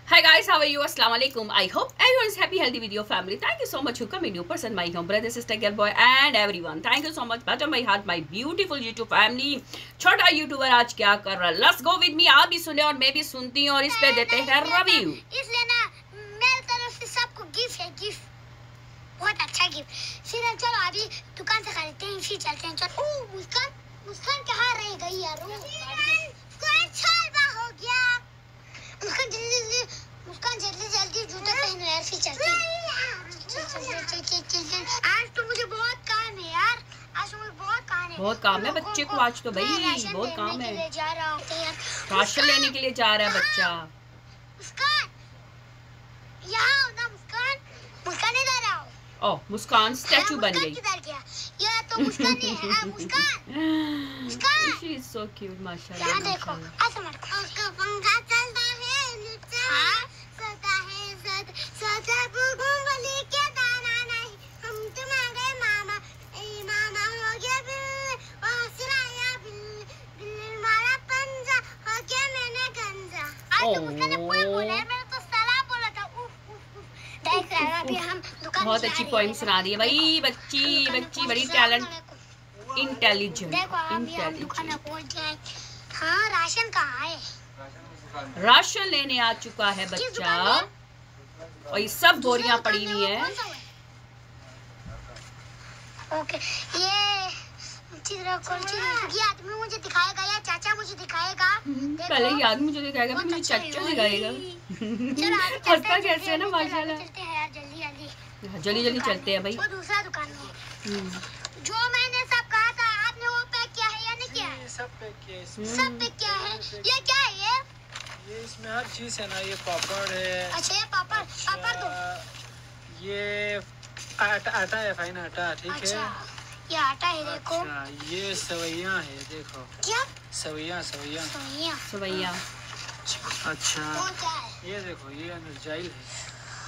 Hi guys, how are you? Assalamu alaikum. I hope everyone is happy, healthy with your family. Thank you so much for coming, new person, my home brother, sister, girl, boy, and everyone. Thank you so much. Bottom my heart, my beautiful YouTube family. छोटा YouTuber आज क्या कर रहा है? Let's go with me. आप भी सुने और मैं भी सुनती हूँ और इस पे देते हैं रिव्यू. इसलिए ना मेरी तरफ से सबको गिफ्ट है, गिफ्ट बहुत अच्छा गिफ्ट. फिर चलो अभी दुकान से खरीदते हैं, फिर चलते हैं. चलो मुस्कान मुस्कान कहाँ रह गई यार? हो गया मुस्कान जल्दी जल्दी जूता पहनो यार, फिर चलते हैं. आज तो मुझे बहुत काम है यार, आज तो मुझे बहुत काम है. बहुत काम है बच्चे को आज तो भाई, बहुत काम है. जा रहा हूँ यार, राशन लेने के लिए जा रहा है बच्चा. मुस्कान यहाँ आओ ना. मुस्कान मुस्कान इधर आओ. ओह मुस्कान स्टैचू बन गई. किधर गया? ये तो मुस्कान नहीं है. मुस्कान मुस्कान शी इज सो क्यूट माशाल्लाह. यहाँ देखो, ऐसे मत करो. उसका पंखा चलता है, हाँ सोता है, सोता मूंगफली के दाना नहीं. हम तुम्हारे मामा मामा हो गया बिल, और सिराया बिल बिल मारा पंजा हो गया मैंने गंजा. आज तो मुस्कान ने पूरा बोला है, मैंने तो सलाह बोला था. उफ उफ उफ. देख रहे हैं अभी हम दुकान. बहुत अच्छी पोएम सुना दी है भाई. बच्ची बड़ी टैलेंट, इंटेलिजेंट. देखो हम यहाँ दुकान पहुँच गए. हाँ राशन कहाँ है? राशन लेने आ चुका है बच्चा और ये सब बोरियां पड़ी हुई है. ओके ये आदमी मुझे दिखाएगा या चाचा मुझे दिखाएगा? पहले ये आदमी मुझे दिखाएगा फिर मुझे चाचा दिखाएगा. हंसता कैसे है ना माशाल्लाह. जल्दी जल्दी चलते हैं भाई. वो दूसरा दुकान में जो मैंने सब कहा था, आपने वो पैक किया है या नहीं किया है? सब पैक किया है. सब पैक किया है. ये क्या है? ये इसमें हर चीज है ना. ये पापड़ है. अच्छा ये पापड़ दो. ये आटा है, फाइन आटा. ठीक है. अच्छा ये आटा है देखो. अच्छा ये सवैया है देखो. क्या सवैया? सवैया. अच्छा वो क्या है? ये देखो, ये एनर्जाइल है.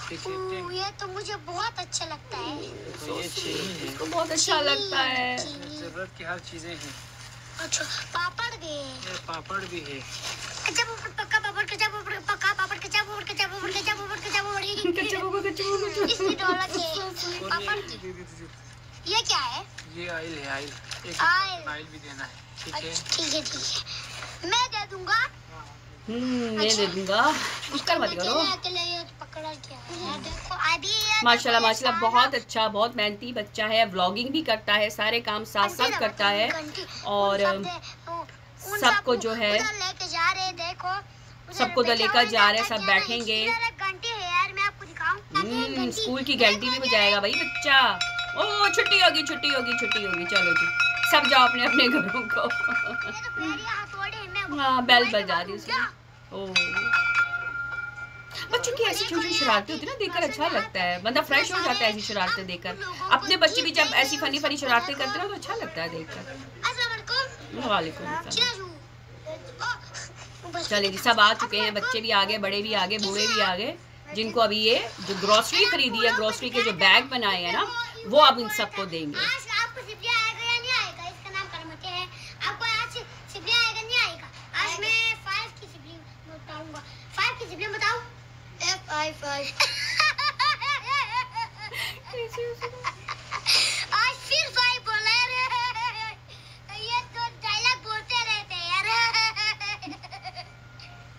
ठीक है. ये तो मुझे बहुत अच्छा लगता है. देखो ये चीनी है. तो बहुत अच्छा लगता है. जरूरत की हर चीजें हैं. अच्छा पापड़ भी है. ये पापड़ भी है. अच्छा पक्का पापड़, कच्चा पापड़, पक्का पापड़, कच्चा पापड़, कच्चा पापड़, कच्चा पापड़, कच्चा पापड़. इसकी दौलत है पापड़ की. ये क्या है? ये ऑयल है. ऑयल. ऑयल भी देना है. ठीक है. ठीक है मैं दे दूंगा. मैं दे दूंगा. उसका मत करो. पकड़ा गया. देखो अभी माशाल्लाह बहुत अच्छा, बहुत मेहनती बच्चा है. व्लॉगिंग भी करता है, सारे काम साथ साथ करता है और सबको जो है लेके जा रहे. देखो सबको तो लेकर जा रहे हैं. सब बैठेंगे. घंटी है यार, मैं आपको दिखाऊं. स्कूल की घंटी भी बजाएगा भाई बच्चा. ओ छुट्टी होगी. चलो जी सब जाओ अपने अपने घरों को. हाँ बेल बजा दी उसने. ओ बच्चों की ऐसी छोटी शरारतें होती है ना, देखकर अच्छा लगता है. बंदा फ्रेश हो जाता है ऐसी शरारतें देखकर. अपने बच्चे भी जब ऐसी फनी शरारतें करते हैं ना तो अच्छा लगता है देखकर. वालेकुम सलाम. चलिए जी सब आ चुके हैं. बच्चे भी आ गए, बड़े भी आ गए, बूढ़े भी आ गए. जिनको अभी ये जो ग्रोसरी खरीदी है, ग्रोसरी के जो बैग बनाए हैं ना, वो अब इन सबको देंगे. आपको सिपलिया आएगा या नहीं आएगा? इसका नाम करमते है. आपको आज सिपलिया आएगा नहीं आएगा? आज मैं 5 की सिपलिया बताऊंगा. 5 की सिपलिया बताओ. F5 आज फिर 5 बोला यार. ये तो डायलॉग बोलते रहते हैं यार.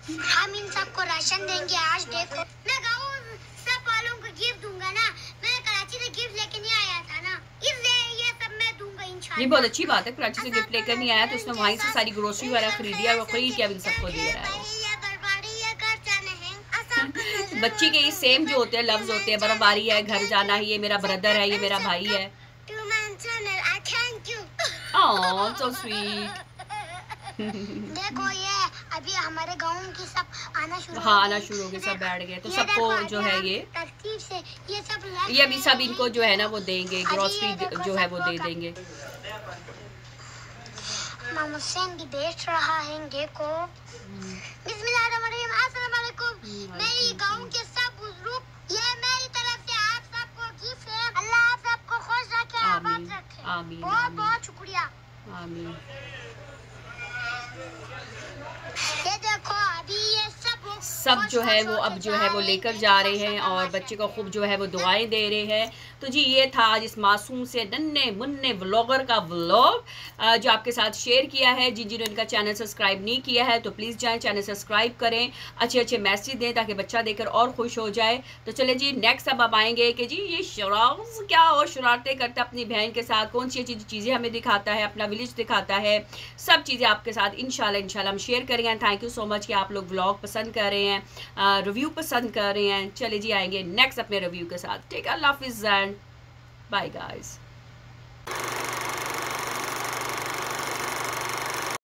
हम इन सबको राशन देंगे आज. देखो मैं गाँव सब वालों को गिफ्ट दूंगा ना. मैं कराची से गिफ्ट लेके नहीं आया था ना, इसलिए ये सब मैं दूंगा इंशाल्लाह. ये बहुत अच्छी बात है. कराची से गिफ्ट लेकर नहीं आया तो उसने वहीं से सारी ग्रोसरी वगैरह खरीदी है और खरीद के अब इन सबको दे रहा है. बच्ची के ये सेम जो होते हैं लफ्ज होते हैं. बर्फबारी है, घर जाना है, ये मेरा ब्रदर है, ये मेरा भाई है. ओह सो स्वीट. देखो ये अभी हमारे गाँव की सब आना शुरू. हाँ आना शुरू हो गए, सब बैठ गए. तो सबको जो है ये तरतीब से ये अभी सब इनको जो है ना वो देंगे. ग्रोसरी जो है वो दे देंगे. मामा हुसैन भी बेच रहा है. देखो बिस्मिल्लाहिर्रहमानिर्रहीम. अस्सलाम वालेकुम मेरी गाँव के सब बुजुर्ग. ये मेरी तरफ से आप सबको गिफ्ट है. अल्लाह आप सबको खुश रखे, आबाद रखे. आमीन. बहुत शुक्रिया. आमीन. ये देखो अभी ये सब सब जो है वो अब जो है वो लेकर जा रहे हैं और बच्चे को खूब जो है वो दुआएं दे रहे हैं। तो जी ये था आज इस मासूम से नन्हे मुन्ने व्लॉगर का व्लॉग जो आपके साथ शेयर किया है। जिन्होंने इनका चैनल सब्सक्राइब नहीं किया है तो प्लीज़ जाएं, चैनल सब्सक्राइब करें, अच्छे अच्छे मैसेज दें ताकि बच्चा देखकर और खुश हो जाए। तो चले जी नेक्स्ट अब आएंगे कि जी ये शराज क्या और शरारतें करता अपनी बहन के साथ, कौन सी चीज़ें हमें दिखाता है, अपना विलेज दिखाता है, सब चीज़ें आपके साथ इंशाल्लाह हम शेयर करेंगे। थैंक यू सो मच कि आप लोग व्लॉग पसंद कर रहे हैं, रिव्यू पसंद कर रहे हैं। चले जी आएंगे नेक्स्ट अपने रिव्यू के साथ। टेक अल्लाह हाफिज़ एंड बाय गाइस।